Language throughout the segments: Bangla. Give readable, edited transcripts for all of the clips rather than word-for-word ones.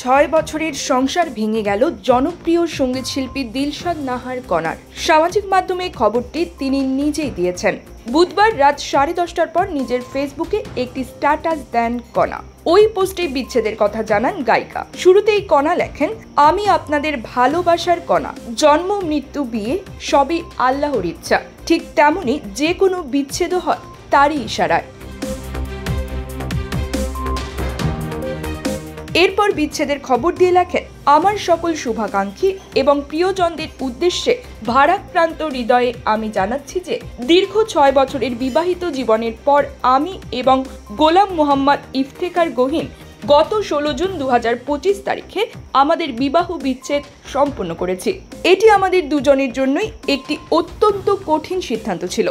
6 বছরের সংসার ভেঙে গেল জনপ্রিয় সঙ্গীত শিল্পী দিলশাদ নাহার কণার। সামাজিক মাধ্যমে খবরটি তিনি নিজেই দিয়েছেন। বুধবার রাত 10:30টার পর নিজের ফেসবুকে একটি স্ট্যাটাস দেন কণা। ওই পোস্টে বিচ্ছেদের কথা জানান গায়িকা। শুরুতেই কণা লেখেন, আমি আপনাদের ভালোবাসার কণা, জন্ম মৃত্যু বিয়ে সবই আল্লাহর ইচ্ছা। ঠিক তেমনি যে কোনো বিচ্ছেদও হয় তারই ইশারায়। এরপর বিচ্ছেদের খবর দিয়ে লেখেন, আমার সকল শুভাকাঙ্ক্ষী এবং প্রিয়জনদের উদ্দেশ্যে ভারাক্রান্ত হৃদয়ে আমি জানাচ্ছি যে দীর্ঘ 6 বছরের বিবাহিত জীবনের পর আমি এবং গোলাম মোহাম্মদ ইফতেখার গহীন গত 16 জুন 2025 তারিখে আমাদের বিবাহ বিচ্ছেদ সম্পন্ন করেছি। এটি আমাদের দুজনের জন্যই একটি অত্যন্ত কঠিন সিদ্ধান্ত ছিল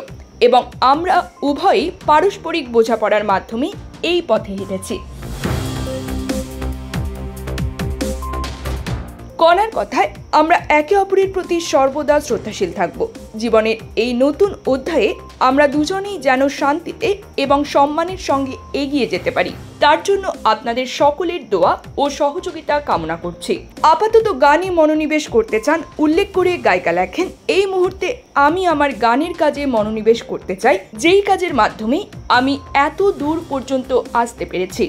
এবং আমরা উভয়ই পারস্পরিক বোঝাপড়ার মাধ্যমে এই পথে হেঁটেছি। কণার কথায়, আমরা একে অপরের প্রতি সর্বদা শ্রদ্ধাশীল থাকব। জীবনের এই নতুন অধ্যায়ে আমরা দুজনেই যেন শান্তিতে এবং সম্মানের সঙ্গে এগিয়ে যেতে পারি, তার জন্য আপনাদের সকলের দোয়া ও সহযোগিতা কামনা করছি। আপাতত গানে মনোনিবেশ করতে চান উল্লেখ করে গায়িকা লেখেন, এই মুহূর্তে আমি আমার গানের কাজে মনোনিবেশ করতে চাই, যেই কাজের মাধ্যমে আমি এত দূর পর্যন্ত আসতে পেরেছি।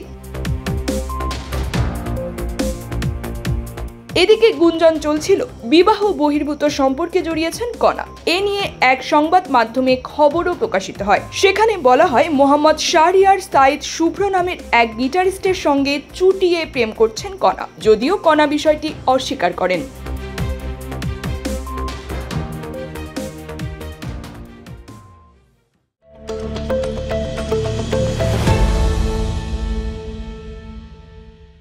এদিকে গুঞ্জন চলছিল বিবাহ বহির্ভূত সম্পর্কে জড়িয়েছেন কণা। এ নিয়ে এক সংবাদ মাধ্যমে খবরও প্রকাশিত হয়। সেখানে বলা হয়, মোহাম্মদ শাহরিয়ার সাইদ শুভ্র নামের এক গিটারিস্টের সঙ্গে চুটিয়ে প্রেম করছেন কণা, যদিও কণা বিষয়টি অস্বীকার করেন।